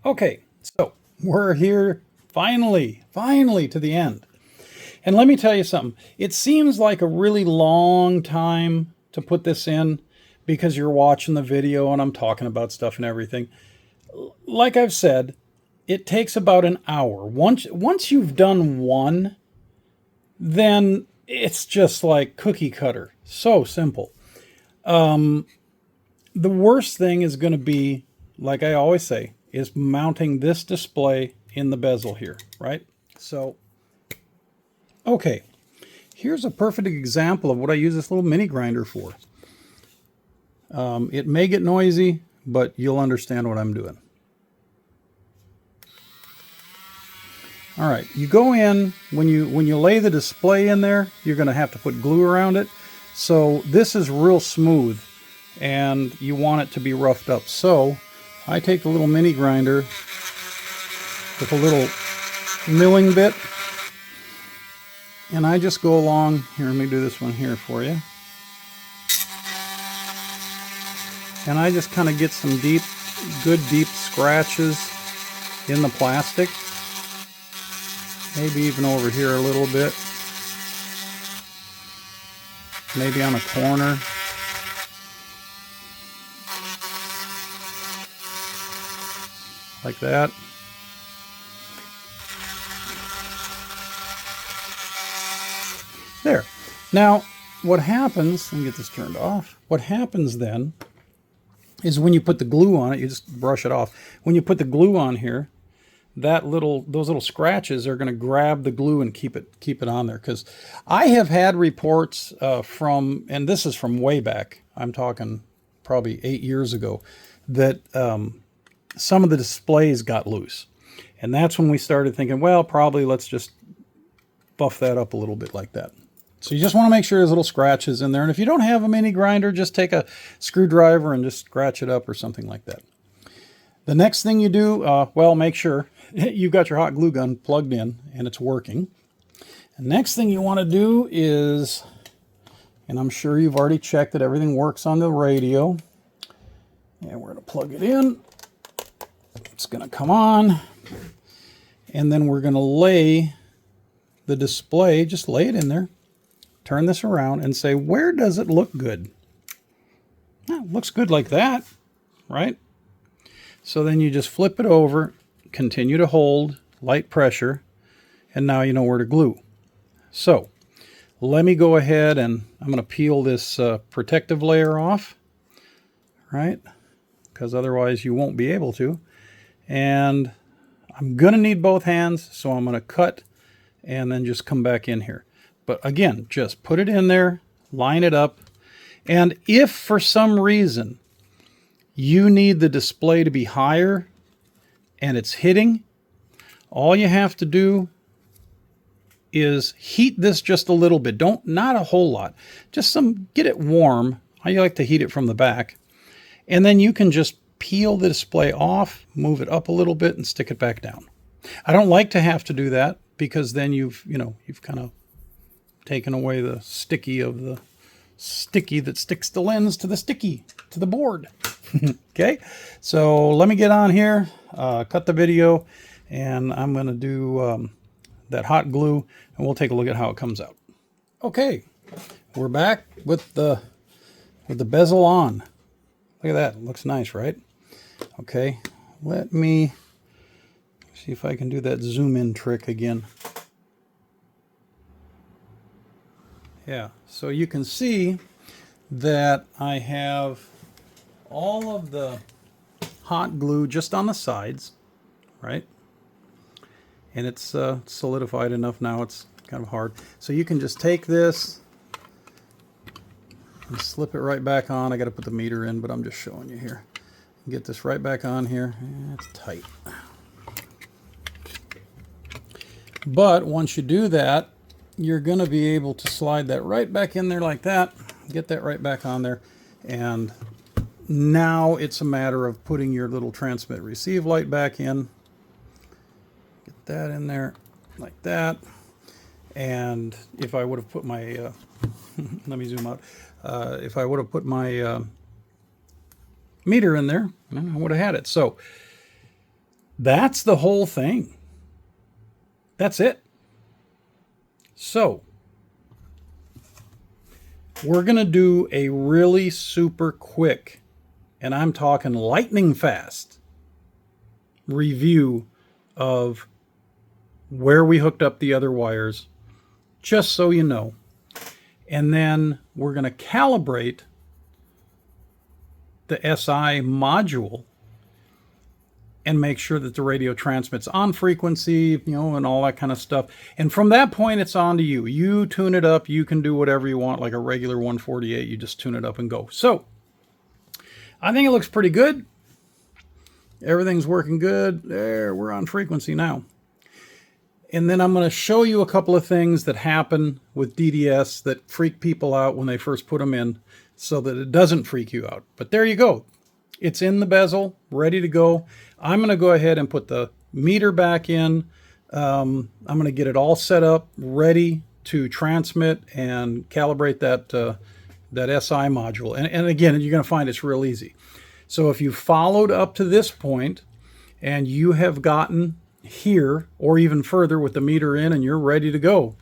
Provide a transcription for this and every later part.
Okay, so we're here finally to the end. And let me tell you something. It seems like a really long time to put this in because you're watching the video and I'm talking about stuff and everything. Like I've said, it takes about an hour. Once you've done one, then it's just like cookie cutter. So simple. The worst thing is going to be, like I always say, is mounting this display in the bezel here, right? So, okay, here's a perfect example of what I use this little mini grinder for. It may get noisy, but you'll understand what I'm doing. All right, you go in, when you lay the display in there, you're going to have to put glue around it. So this is real smooth, and you want it to be roughed up. So I take the little mini grinder with a little milling bit, and I just go along. Here, let me do this one here for you. And I just kind of get some good deep scratches in the plastic. Maybe even over here a little bit. Maybe on a corner. Like that. There. Now, what happens, let me get this turned off. What happens then is when you put the glue on it, you just brush it off. When you put the glue on here, those little scratches are going to grab the glue and keep it on there. Because I have had reports from, and this is from way back, I'm talking probably 8 years ago, that some of the displays got loose. And that's when we started thinking, well, probably let's just buff that up a little bit like that. So you just want to make sure there's little scratches in there. And if you don't have a mini grinder, just take a screwdriver and just scratch it up or something like that. The next thing you do, well, make sure you've got your hot glue gun plugged in and it's working. The next thing you want to do is, and I'm sure you've already checked that everything works on the radio. And we're going to plug it in. It's going to come on. And then we're going to lay the display, just lay it in there. Turn this around and say, where does it look good? Well, it looks good like that, right? So then you just flip it over, continue to hold, light pressure, and now you know where to glue. So let me go ahead and I'm going to peel this protective layer off, right? Because otherwise you won't be able to. And I'm going to need both hands, so I'm going to cut and then just come back in here. But again, just put it in there, line it up, and if for some reason you need the display to be higher and it's hitting, all you have to do is heat this just a little bit. Not a whole lot. Just get it warm. I like to heat it from the back. And then you can just peel the display off, move it up a little bit and stick it back down. I don't like to have to do that because then you've kind of taken away the sticky that sticks the lens to the board. Okay, so let me get on here, cut the video, and I'm going to do that hot glue, and we'll take a look at how it comes out. Okay, we're back with the bezel on. Look at that, it looks nice, right? Okay, let me see if I can do that zoom in trick again. Yeah, so you can see that I have all of the hot glue just on the sides, right? And it's solidified enough now, it's kind of hard. So you can just take this and slip it right back on. I got to put the meter in, but I'm just showing you here. Get this right back on here. It's tight. But once you do that, you're going to be able to slide that right back in there like that, get that right back on there, and now it's a matter of putting your little transmit receive light back in. Get that in there like that. And if I would have put my let me zoom out. If I would have put my meter in there, I would have had it. So That's the whole thing. That's it. So we're going to do a really super quick, and I'm talking lightning fast, review of where we hooked up the other wires, just so you know. And then we're going to calibrate the SI module and make sure that the radio transmits on frequency, and all that kind of stuff. And from that point, it's on to you. You tune it up. You can do whatever you want, like a regular 148. You just tune it up and go. So I think it looks pretty good. Everything's working good. There, we're on frequency now. And then I'm going to show you a couple of things that happen with DDS that freak people out when they first put them in, so that it doesn't freak you out. But there you go. It's in the bezel, ready to go. I'm going to go ahead and put the meter back in. I'm going to get it all set up, ready to transmit and calibrate that SI module. And again, you're going to find it's real easy. So if you followed up to this point and you have gotten here or even further with the meter in and you're ready to go,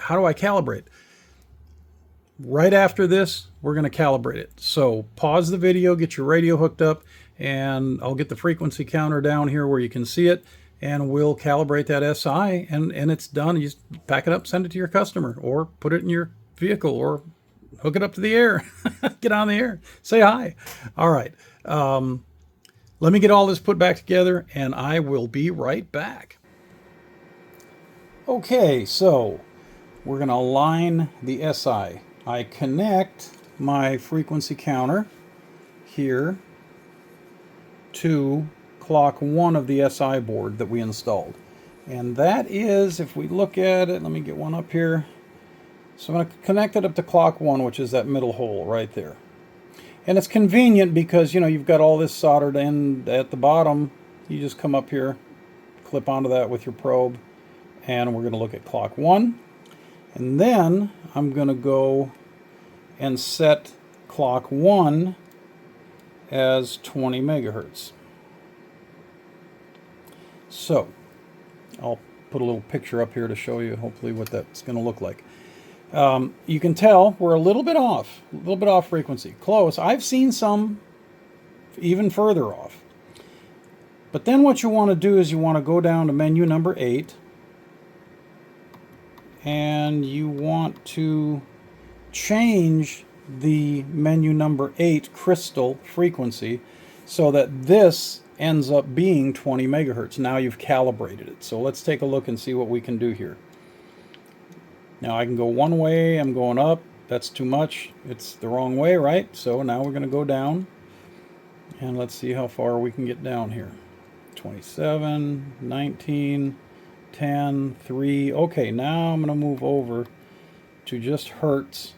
how do I calibrate? Right after this, we're going to calibrate it. So pause the video, get your radio hooked up, and I'll get the frequency counter down here where you can see it, and we'll calibrate that SI, and it's done. You just pack it up, send it to your customer, or put it in your vehicle, or hook it up to the air. Get on the air. Say hi. All right. Let me get all this put back together, and I will be right back. Okay, so we're going to align the SI. I connect my frequency counter here to clock 1 of the SI board that we installed. And that is, if we look at it, let me get one up here. So I'm going to connect it up to clock 1, which is that middle hole right there. And it's convenient because, you've got all this soldered in at the bottom. You just come up here, clip onto that with your probe, and we're going to look at clock 1. And then I'm going to go and set clock 1 as 20 megahertz. So I'll put a little picture up here to show you hopefully what that's going to look like. You can tell we're a little bit off frequency. Close. I've seen some even further off. But then what you want to do is you want to go down to menu number 8, and you want to change the menu number 8 crystal frequency so that this ends up being 20 megahertz. Now you've calibrated it. So let's take a look and see what we can do here. Now I can go one way, I'm going up, that's too much, it's the wrong way, right? So now we're going to go down, and let's see how far we can get down here. 27, 19, 10, 3. Okay, now I'm going to move over to just hertz.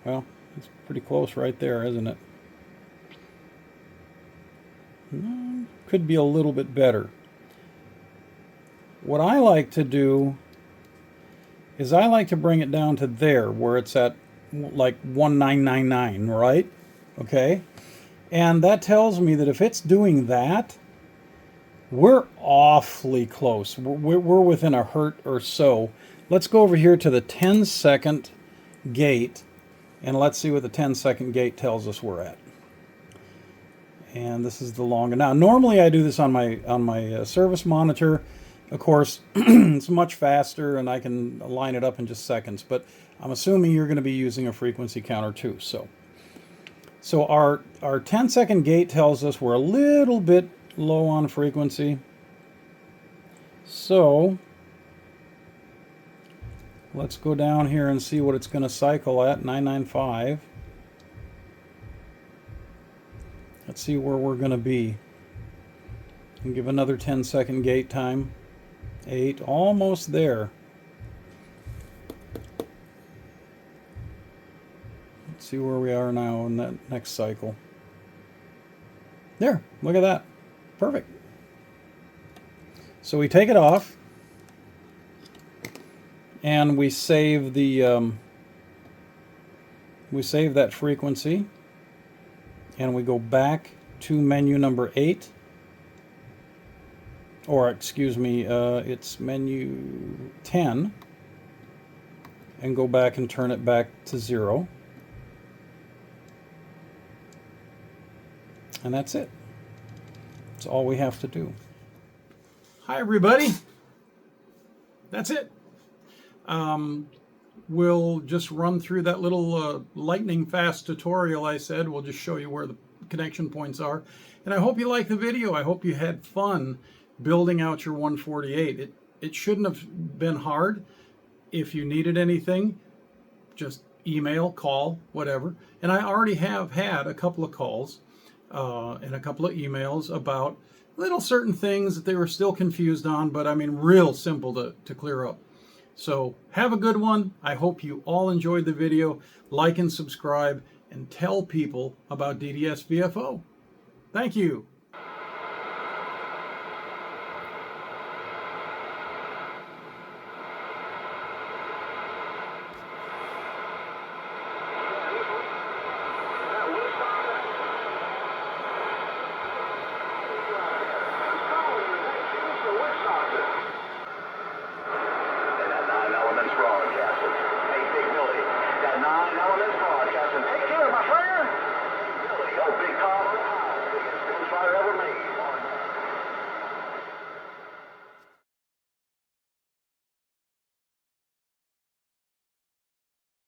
Well, it's pretty close right there, isn't it? Could be a little bit better. What I like to do is I like to bring it down to there where it's at like 1999, right? Okay. And that tells me that if it's doing that, we're awfully close. We're within a hertz or so. Let's go over here to the 10-second gate, and let's see what the 10-second gate tells us we're at. And this is the longer. Now, normally I do this on my service monitor. Of course, it's much faster, and I can line it up in just seconds. But I'm assuming you're going to be using a frequency counter too. So our 10-second gate tells us we're a little bit low on frequency. So let's go down here and see what it's going to cycle at, 995. Let's see where we're going to be. And give another 10-second gate time. 8, almost there. Let's see where we are now in that next cycle. There, look at that. Perfect. So we take it off, and we save the we save that frequency, and we go back to menu number 8. or excuse me, it's menu 10, and go back and turn it back to 0. And that's it. That's all we have to do. Hi, everybody. That's it. We'll just run through that little lightning fast tutorial I said. We'll just show you where the connection points are. And I hope you liked the video. I hope you had fun building out your 148. It shouldn't have been hard. If you needed anything, just email, call, whatever. And I already have had a couple of calls and a couple of emails about little certain things that they were still confused on, but I mean real simple to clear up. So have a good one. I hope you all enjoyed the video. Like and subscribe and tell people about DDS VFO. Thank you.